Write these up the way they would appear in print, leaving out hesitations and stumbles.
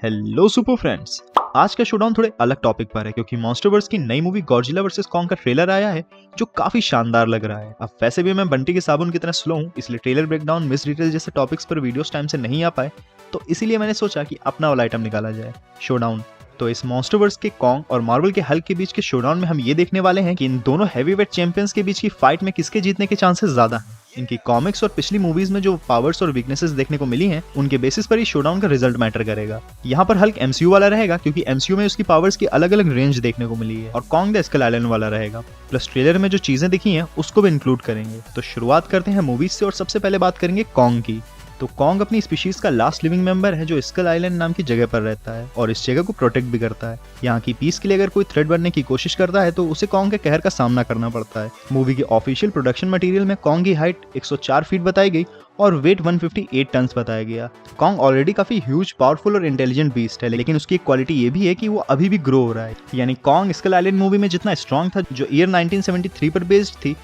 Hello super friends, आज का showdown थोड़े अलग टॉपिक पर है क्योंकि मॉन्स्टरवर्स की नई मूवी गॉडजिला वर्सेस कॉन्ग का ट्रेलर आया है जो काफी शानदार लग रहा है। अब वैसे भी मैं बंटी के साबुन की तरह स्लो हूं, इसलिए ट्रेलर ब्रेकडाउन, मिस डिटेल जैसे टॉपिक्स पर वीडियोस टाइम से नहीं आ पाए, तो इसीलिए मैंने सोचा कि अपना वाला आइटम निकाला जाए, शोडाउन। तो इस मॉन्स्टरवर्स के कॉन्ग और मार्वल के हल्क के बीच के शोडाउन में हम ये देखने वाले हैं कि इन दोनों हैवीवेट चैंपियंस के बीच की फाइट में किसके जीतने के चांसेस ज्यादा हैं। इनकी कॉमिक्स और पिछली मूवीज में जो पावर्स और वीकनेसेस देखने को मिली हैं, उनके बेसिस पर ही शोडाउन का रिजल्ट मैटर करेगा। यहाँ पर हल्क एमसीयू वाला रहेगा क्योंकि एमसीयू में उसकी पावर्स की अलग अलग रेंज देखने को मिली है, और कॉन्ग द स्कल आइलैंड वाला रहेगा। प्लस ट्रेलर में जो चीजें दिखी हैं उसको भी इंक्लूड करेंगे। तो शुरुआत करते हैं मूवीज से और सबसे पहले बात करेंगे कॉन्ग की। तो कॉन्ग अपनी स्पीशीज का लास्ट लिविंग मेंबर है जो स्कल आइलैंड नाम की जगह पर रहता है और इस जगह को प्रोटेक्ट भी करता है। यहाँ की पीस के लिए अगर कोई थ्रेट बनने की कोशिश करता है तो उसे कॉन्ग के कहर का सामना करना पड़ता है। मूवी के ऑफिशियल प्रोडक्शन मटेरियल में कॉन्ग की हाइट 104 फीट बताई गई और वेट 158 टन बताया गया। कॉन्ग ऑलरेडी काफी ह्यूज, पावरफुल और इंटेलिजेंट बीस्ट है, लेकिन उसकी एक क्वालिटी ये भी है कि वो अभी भी ग्रो हो रहा है। यानी कॉन्ग स्कल आइलैंड मूवी में जितना स्ट्रॉन्ग था, जो ईयर 1973 पर बेस्ड थी,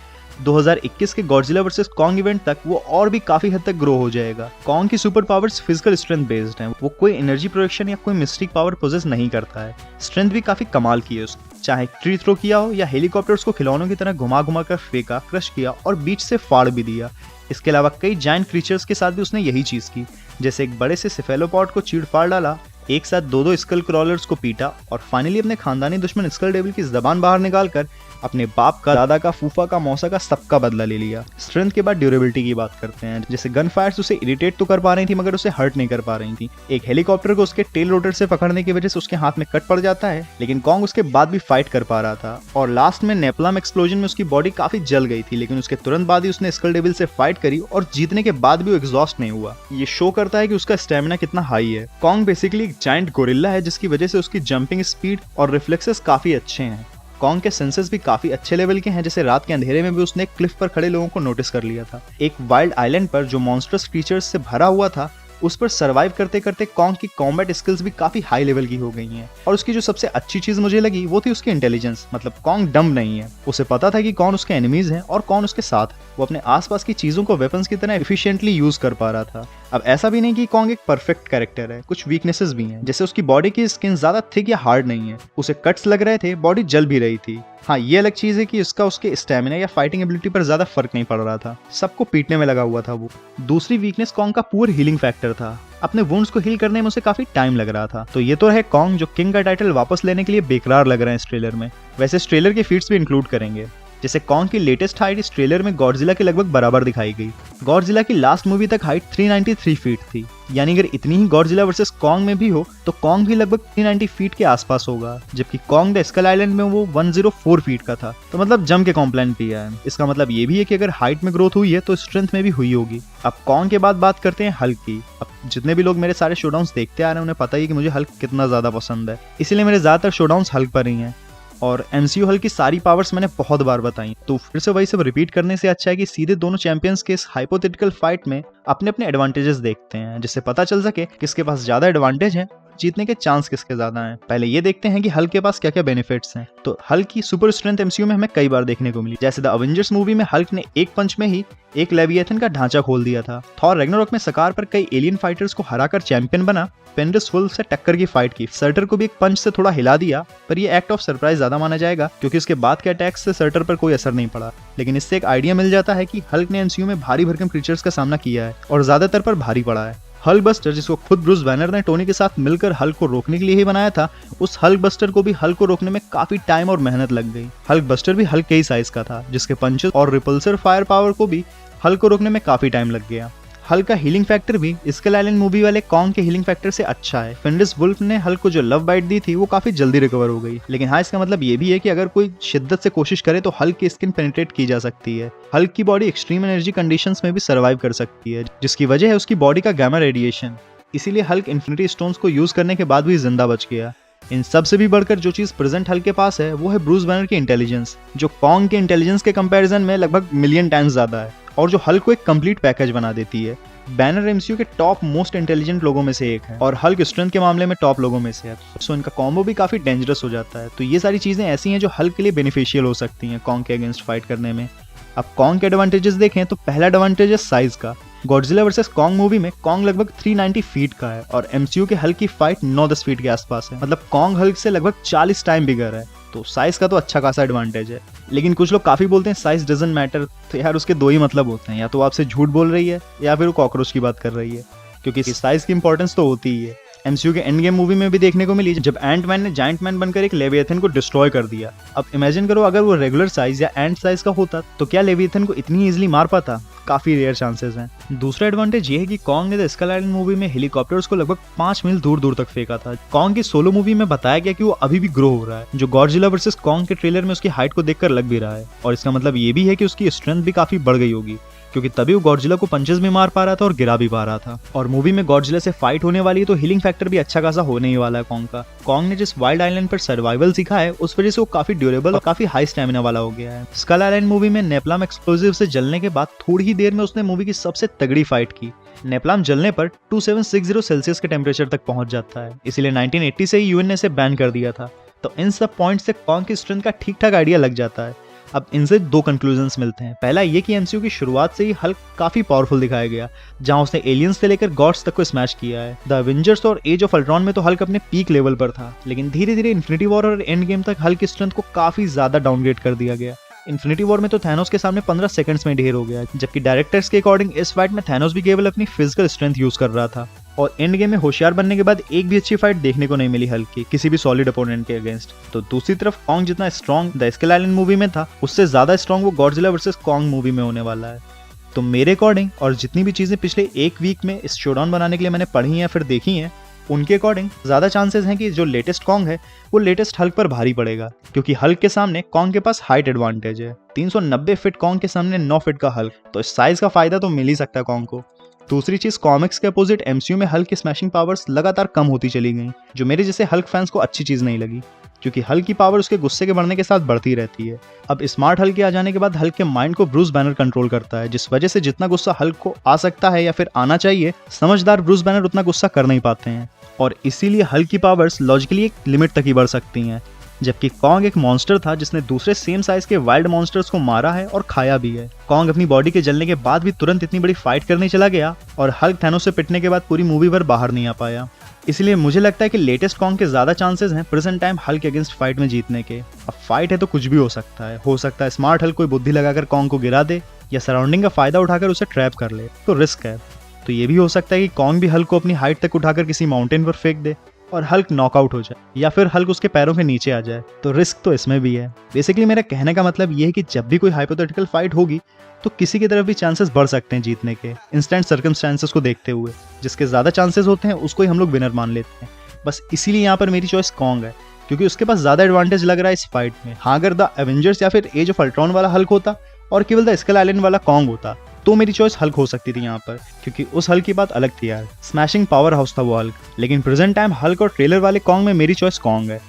2021 के गॉडजिला वर्सेस कॉन्ग इवेंट तक वो और भी काफी हद तक ग्रो हो जाएगा। कॉन्ग की super powers physical strength based हैं, वो कोई एनर्जी प्रोडक्शन या कोई मिस्टिक पावर पोजेस नहीं करता है। स्ट्रेंथ भी काफी कमाल की है उसकी, चाहे ट्री थ्रो किया हो या हेलीकॉप्टर्स को खिलौनों की तरह घुमा घुमा कर फेंका, क्रश किया और बीच से फाड़ भी दिया। इसके अलावा कई जायंट क्रीचर्स के साथ भी उसने यही चीज की, जैसे एक बड़े से सिफेलोपॉड को चीड़ फाड़ डाला, एक साथ दो स्कल क्रॉलर्स को पीटा और फाइनली अपने खानदानी दुश्मन स्कल डेविल की जबान बाहर निकालकर अपने बाप का, दादा का, फूफा का, मौसा का सबका बदला ले लिया। स्ट्रेंथ के बाद ड्यूरेबिलिटी की बात करते हैं, जैसे गन फायर्स उसे इरिटेट तो कर पा रही थी मगर उसे हर्ट नहीं कर पा रही थी। एक हेलीकॉप्टर को उसके टेल रोटर से पकड़ने की वजह से उसके हाथ में कट पड़ जाता है, लेकिन कॉन्ग उसके बाद भी फाइट कर पा रहा था। और लास्ट में नेपलम एक्सप्लोजन में उसकी बॉडी काफी जल गई थी, लेकिन उसके तुरंत बाद ही उसने स्कल डेविल से फाइट करी और जीतने के बाद भी वो एग्जॉस्ट नहीं हुआ। ये शो करता है कि उसका स्टेमिना कितना हाई है। कॉन्ग बेसिकली एक जायंट गोरिल्ला है जिसकी वजह से उसकी जंपिंग स्पीड और रिफ्लेक्सेस काफी अच्छे हैं। कॉन्ग के सेंसेस भी काफी अच्छे लेवल के हैं, जैसे रात के अंधेरे में भी उसने क्लिफ पर खड़े लोगों को नोटिस कर लिया था। एक वाइल्ड आइलैंड पर जो मॉन्स्टर्स क्रीचर्स से भरा हुआ था, उस पर सरवाइव करते करते कॉन्ग की कॉम्बैट स्किल्स भी काफी हाई लेवल की हो गई हैं। और उसकी जो सबसे अच्छी चीज मुझे लगी वो थी उसकी इंटेलिजेंस। मतलब कॉन्ग डम्ब नहीं है, उसे पता था कि कौन उसके एनिमीज हैं और कौन उसके साथ है। वो अपने आसपास की चीजों को वेपन्स की तरह एफिशिएंटली यूज कर पा रहा था। अब ऐसा भी नहीं कि कॉन्ग एक परफेक्ट कैरेक्टर है, कुछ वीकनेसेस भी हैं, जैसे उसकी बॉडी की स्किन ज्यादा थिक या हार्ड नहीं है, उसे कट्स लग रहे थे, बॉडी जल भी रही थी। हाँ, ये अलग चीज है कि इसका उसके स्टैमिना या फाइटिंग एबिलिटी पर ज्यादा फर्क नहीं पड़ रहा था, सबको पीटने में लगा हुआ था वो। दूसरी वीकनेस कॉन्ग का पुअर हीलिंग फैक्टर था। अपने वुंड्स को हील करने में उसे काफी टाइम लग रहा था। तो ये तो है कॉन्ग जो किंग का टाइटल वापस लेने के लिए बेकरार लग रहा है इस ट्रेलर में। वैसे इस ट्रेलर के फीट्स भी इंक्लूड करेंगे, जैसे कॉन्ग की लेटेस्ट हाइट इस ट्रेलर में गॉडजिला के लगभग बराबर दिखाई गई। गॉडजिला की लास्ट मूवी तक हाइट 393 फीट थी, यानी अगर इतनी ही गॉडजिला वर्सेस कॉन्ग में भी हो तो कॉन्ग भी लगभग 390 फीट के आसपास होगा, जबकि कॉन्ग द स्कल आइलैंड में वो 104 फीट का था। तो मतलब जम के कॉम्प्लान किया है। इसका मतलब ये भी है कि अगर हाइट में ग्रोथ हुई है तो स्ट्रेंथ में भी हुई होगी। अब कॉन्ग के बाद बात करते हैं हल्क की। अब जितने भी लोग मेरे सारे शोडाउन्स देखते आ रहे हैं उन्हें पता ही है कि मुझे हल्क कितना ज्यादा पसंद है, इसीलिए मेरे ज्यादातर शोडाउन्स हल्क पर ही हैं। और एमसीयू हल्क की सारी पावर्स मैंने बहुत बार बताई, तो फिर से वही सब रिपीट करने से अच्छा है कि सीधे दोनों चैंपियंस के इस हाइपोथेटिकल फाइट में अपने अपने एडवांटेजेस देखते हैं, जिससे पता चल सके किसके पास ज्यादा एडवांटेज है, जीतने के चांस किसके ज्यादा हैं। पहले ये देखते हैं कि हल्क के पास क्या क्या बेनिफिट्स हैं। तो हल्क की सुपर स्ट्रेंथ एमसीयू में हमें कई बार देखने को मिली, जैसे द अवेंजर्स मूवी में हल्क ने एक पंच में ही एक लेविएथन का ढांचा खोल दिया था। थॉर रैग्नारोक में सकार पर कई एलियन फाइटर्स को हराकर चैंपियन बना। फेंरिस वुल्फ से टक्कर की फाइट की, सर्टर को भी एक पंच से थोड़ा हिला दिया, पर ये एक्ट ऑफ सरप्राइज ज्यादा माना जाएगा क्योंकि उसके बाद के अटैक्स से सर्टर पर कोई असर नहीं पड़ा। लेकिन इससे एक आइडिया मिल जाता है कि हल्क ने एमसीयू में भारी भरकम क्रीचर्स का सामना किया है और ज्यादातर पर भारी पड़ा है। हल्क बस्टर, जिसको खुद ब्रूस बैनर ने टोनी के साथ मिलकर हल्क को रोकने के लिए ही बनाया था, उस हल्क बस्टर को भी हल्क को रोकने में काफी टाइम और मेहनत लग गई। हल्क बस्टर भी हल्क के ही साइज का था, जिसके पंचेस और रिपल्सर फायर पावर को भी हल्क को रोकने में काफी टाइम लग गया। हल्क का हीलिंग फैक्टर भी स्कल आइलैंड मूवी वाले कॉन्ग के हीलिंग फैक्टर से अच्छा है। फेंरिस वुल्फ ने हल्क को जो लव बाइट दी थी वो काफी जल्दी रिकवर हो गई, लेकिन हाँ, इसका मतलब ये भी है कि अगर कोई शिद्दत से कोशिश करे तो हल्क की स्किन पेनिट्रेट की जा सकती है। हल्क की बॉडी एक्सट्रीम एनर्जी कंडीशंस में भी सर्वाइव कर सकती है, जिसकी वजह है उसकी बॉडी का गामा रेडिएशन। इसीलिए हल्क इन्फिनिटी स्टोन्स को यूज करने के बाद भी जिंदा बच गया। इन सब से भी बढ़कर जो चीज प्रेजेंट हल्क के पास है वो है ब्रूस बैनर की इंटेलिजेंस, जो कॉन्ग के इंटेलिजेंस के कंपैरिजन में लगभग मिलियन टाइम्स ज्यादा है और जो हल्क को एक कंप्लीट पैकेज बना देती है। बैनर एमसीयू के टॉप मोस्ट इंटेलिजेंट लोगों में से एक है और हल्क स्ट्रेंथ के मामले में टॉप लोगों में से है, सो इनका कॉम्बो भी काफी डेंजरस हो जाता है। तो ये सारी चीजें ऐसी हैं जो हल्क के लिए बेनिफिशियल हो सकती हैं कॉन्ग के अगेंस्ट फाइट करने में। अब कॉन्ग के एडवांटेजेस देखें तो पहला एडवांटेज है साइज का। गॉडजिला वर्सेस कॉन्ग मूवी में कॉन्ग लगभग 390 फीट का है और एमसीयू के हल्क की फाइट 9-10 फीट के आसपास है। मतलब कॉन्ग हल्क से लगभग 40 टाइम बिगर है, तो साइज का तो अच्छा खासा एडवांटेज है। लेकिन कुछ लोग काफी बोलते हैं साइज डजंट मैटर, तो यार उसके दो ही मतलब होते हैं, या तो आपसे झूठ बोल रही है या फिर वो कॉकरोच की बात कर रही है, क्योंकि साइज की इंपॉर्टेंस तो होती ही है। एमसीयू के एंड गेम मूवी में भी देखने को मिली जब एंट मैन ने जायंट मैन बनकर एक लेविएथन को डिस्ट्रॉय कर दिया। अब इमेजिन करो अगर वो रेगुलर साइज या एंट साइज का होता तो क्या लेविएथन को इतनी इजीली मार पाता? काफी रेयर चांसेस हैं। दूसरा एडवांटेज ये है कि कॉन्ग ने द स्कल आइलैंड मूवी में हेलीकॉप्टर्स को लगभग 5 मील दूर दूर तक फेंका था। कॉन्ग की सोलो मूवी में बताया गया कि वो अभी भी ग्रो हो रहा है, जो गॉडजिला वर्सेस कॉन्ग के ट्रेलर में उसकी हाइट को देखकर लग भी रहा है। और इसका मतलब ये भी है कि उसकी स्ट्रेंथ भी काफी बढ़ गई होगी, क्योंकि तभी वो गॉडजिला को पंचेस में मार पा रहा था और गिरा भी पा रहा था। और मूवी में गॉडजिला से फाइट होने वाली है तो हीलिंग फैक्टर भी अच्छा खासा होने ही वाला है कॉन्ग का। कॉन्ग ने जिस वाइल्ड आइलैंड पर सर्वाइवल सीखा है उस वजह से वो काफी ड्यूरेबल और काफी हाई स्टैमिना वाला हो गया है। स्कल आइलैंड मूवी में नेपलाम एक्सप्लोजिव से जलने के बाद थोड़ी ही देर में उसने मूवी की सबसे तगड़ी फाइट की। नेपलाम जलने पर 2760 सेल्सियस के टेम्परेचर तक पहुंच जाता है, इसीलिए 1980 से ही यूएन ने इसे बैन कर दिया था। तो इन सब पॉइंट से कॉन्ग की स्ट्रेंथ का ठीक ठाक आइडिया लग जाता है। अब इनसे दो कंक्लूजन्स मिलते हैं। पहला ये कि एमसीयू की शुरुआत से ही हल्क काफी पावरफुल दिखाया गया, जहां उसने एलियंस से लेकर गॉड्स तक को स्मैश किया है। द एवेंजर्स और एज ऑफ अल्ट्रॉन में तो हल्क अपने पीक लेवल पर था, लेकिन धीरे धीरे इन्फिनिटी वॉर और एंड गेम तक हल्क की स्ट्रेंथ को काफी ज्यादा डाउनग्रेड कर दिया गया। इन्फिनिटी वॉर में तो थैनोस के सामने 15 सेकंड्स में ढेर हो गया, जबकि डायरेक्टर्स के अकॉर्डिंग इस फाइट में थैनोस भी केवल अपनी फिजिकल स्ट्रेंथ यूज कर रहा था। और एंड गेम में होशियार बनने के बाद एक भी अच्छी फाइट देखने को नहीं मिली हल्क की किसी भी सॉलिड अपोनेंट के अगेंस्ट। तो दूसरी तरफ कॉन्ग जितना strong the Skull Island movie में था, उससे ज्यादा स्ट्रॉन्ग वो गॉडजिला वर्सेस कॉन्ग मूवी में होने वाला है। तो मेरे अकॉर्डिंग और जितनी भी चीजें पिछले एक वीक में इस शोडाउन बनाने के लिए मैंने पढ़ी या फिर देखी हैं, उनके अकॉर्डिंग ज्यादा चांसेस हैं कि जो लेटेस्ट कॉन्ग है वो लेटेस्ट हल्क पर भारी पड़ेगा, क्योंकि हल्क के सामने कॉन्ग के पास हाइट एडवांटेज है। 390 फीट कॉन्ग के सामने 9 फीट का हल्क, तो इस साइज का फायदा तो मिल ही सकता है कॉन्ग को। दूसरी चीज, कॉमिक्स के अपोजिट एमसीयू में हल्क की स्मैशिंग पावर्स लगातार कम होती चली गई, जो मेरे जैसे हल्क फैंस को अच्छी चीज नहीं लगी, क्योंकि हल्क की पावर उसके गुस्से के बढ़ने के साथ बढ़ती रहती है। अब स्मार्ट हल्क के आ जाने के बाद हल्क के माइंड को ब्रूस बैनर कंट्रोल करता है, जिस वजह से जितना गुस्सा हल्क को आ सकता है या फिर आना चाहिए, समझदार ब्रूस बैनर उतना गुस्सा कर नहीं पाते हैं। और इसीलिए हल्क की पावर्स लॉजिकली एक लिमिट तक ही बढ़ सकती हैं। जबकि कॉन्ग एक मॉन्स्टर था जिसने दूसरे सेम साइज के वाइल्ड मॉन्स्टर्स को मारा है और खाया भी है। कॉन्ग अपनी बॉडी के जलने के बाद भी तुरंत इतनी बड़ी फाइट करने चला गया और हल्क थैनोस से पिटने के बाद पूरी मूवी भर बाहर नहीं आ पाया। इसलिए मुझे लगता है कि लेटेस्ट कॉन्ग के ज्यादा चांसेस हैं present time Hulk against fight में जीतने के। अब फाइट है तो कुछ भी हो सकता है स्मार्ट हल्क कोई बुद्धि लगाकर कॉन्ग को गिरा दे या सराउंडिंग का फायदा उठाकर उसे ट्रैप कर ले, तो रिस्क है। तो ये भी हो सकता है कि कॉन्ग भी हल्क को अपनी हाइट तक उठाकर किसी माउंटेन पर फेंक दे और हल्क नॉकआउट हो जाए, या फिर हल्क उसके पैरों के नीचे आ जाए, तो रिस्क तो इसमें भी है। बेसिकली मेरा कहने का मतलब ये है कि जब भी कोई हाइपोथेटिकल फाइट होगी तो किसी की तरफ भी चांसेस बढ़ सकते हैं जीतने के, इंस्टेंट सर्कमस्टेंसेस को देखते हुए। जिसके ज्यादा चांसेस होते हैं उसको ही हम लोग विनर मान लेते हैं। बस इसीलिए यहाँ पर मेरी चॉइस कॉन्ग है, क्योंकि उसके पास ज्यादा एडवांटेज लग रहा है इस फाइट में। हाँ, अगर द एवेंजर्स या फिर एज ऑफ अल्ट्रॉन वाला हल्क होता और केवल द स्कल आइलैंड वाला कॉन्ग होता तो मेरी चॉइस हल्क हो सकती थी यहाँ पर, क्योंकि उस हल्क की बात अलग थी यार, स्मैशिंग पावर हाउस था वो हल्क। लेकिन प्रेजेंट टाइम हल्क और ट्रेलर वाले कॉन्ग में मेरी चॉइस कॉन्ग है।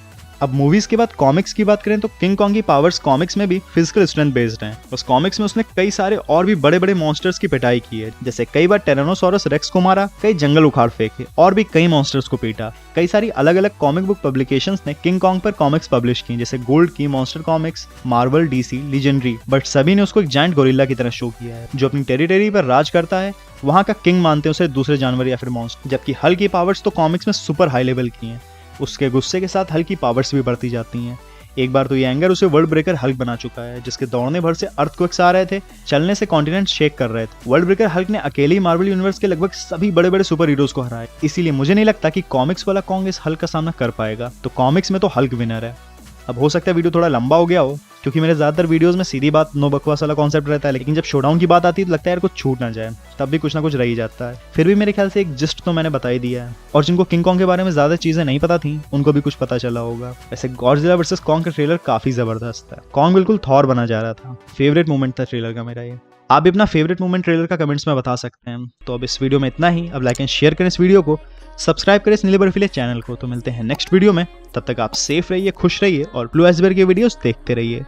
अब मूवीज के बाद कॉमिक्स की बात करें तो किंग कॉन्ग की पावर्स कॉमिक्स में भी फिजिकल स्ट्रेंथ बेस्ड हैं। उस कॉमिक्स में उसने कई सारे और भी बड़े बड़े मॉन्स्टर्स की पिटाई की है, जैसे कई बार टेरानोसॉरस रेक्स को मारा, कई जंगल उखाड़ फेंके और भी कई मॉन्स्टर्स को पीटा। कई सारी अलग अलग कॉमिक बुक पब्लिकेशंस ने किंग कॉन्ग पर कॉमिक्स पब्लिश की, जैसे गोल्ड की, monster comics, Marvel, DC, legendary, but सभी ने उसको एक जायंट गोरिल्ला की तरह शो किया है, जो अपनी टेरिटरी पर राज करता है। वहाँ का किंग मानते हैं उसे दूसरे जानवर या फिर मॉन्स्टर। जबकि हल्क की पावर्स तो कॉमिक्स में सुपर हाई लेवल की हैं, उसके गुस्से के साथ हल्क की पावर्स भी बढ़ती जाती हैं। एक बार तो ये एंगर उसे वर्ल्ड ब्रेकर हल्क बना चुका है, जिसके दौड़ने भर से अर्थक्वेक्स आ रहे थे, चलने से कॉन्टिनेंट शेक कर रहे थे। वर्ल्ड ब्रेकर हल्क ने अकेले ही मार्वल यूनिवर्स के लगभग सभी बड़े बड़े सुपर हीरोज को हराया। इसीलिए मुझे नहीं लगता कि कॉमिक्स वाला कॉन्ग इस हल्क का सामना कर पाएगा। तो कॉमिक्स में तो हल्क विनर है। अब हो सकता है वीडियो थोड़ा लंबा हो गया हो, क्योंकि मेरे ज्यादातर वीडियोस में सीधी बात नो बकवास वाला कॉन्सेप्ट रहता है, लेकिन जब शोडाउन की बात आती है तो लगता है यार कुछ छूट ना जाए, तब भी कुछ ना कुछ रह ही जाता है। फिर भी मेरे ख्याल से एक जिस्ट तो मैंने बता ही दिया है, और जिनको किंग कॉन्ग के बारे में ज्यादा चीजें नहीं पता थी उनको भी कुछ पता चला होगा। वैसे गॉडजिला वर्सेस कॉन्ग का ट्रेलर काफी जबरदस्त है। कॉन्ग बिल्कुल थॉर बना जा रहा था। फेवरेट मोमेंट था ट्रेलर का मेरा ये। आप भी अपना फेवरेट मोमेंट ट्रेलर का कमेंट्स में बता सकते हैं। तो अब इस वीडियो में इतना ही। अब लाइक एंड शेयर करें इस वीडियो को, सब्सक्राइब करें इस नीले बर्फीले चैनल को। तो मिलते हैं नेक्स्ट वीडियो में, तब तक आप सेफ रहिए, खुश रहिए और ब्लू आइसबर्ग के वीडियोस देखते रहिए।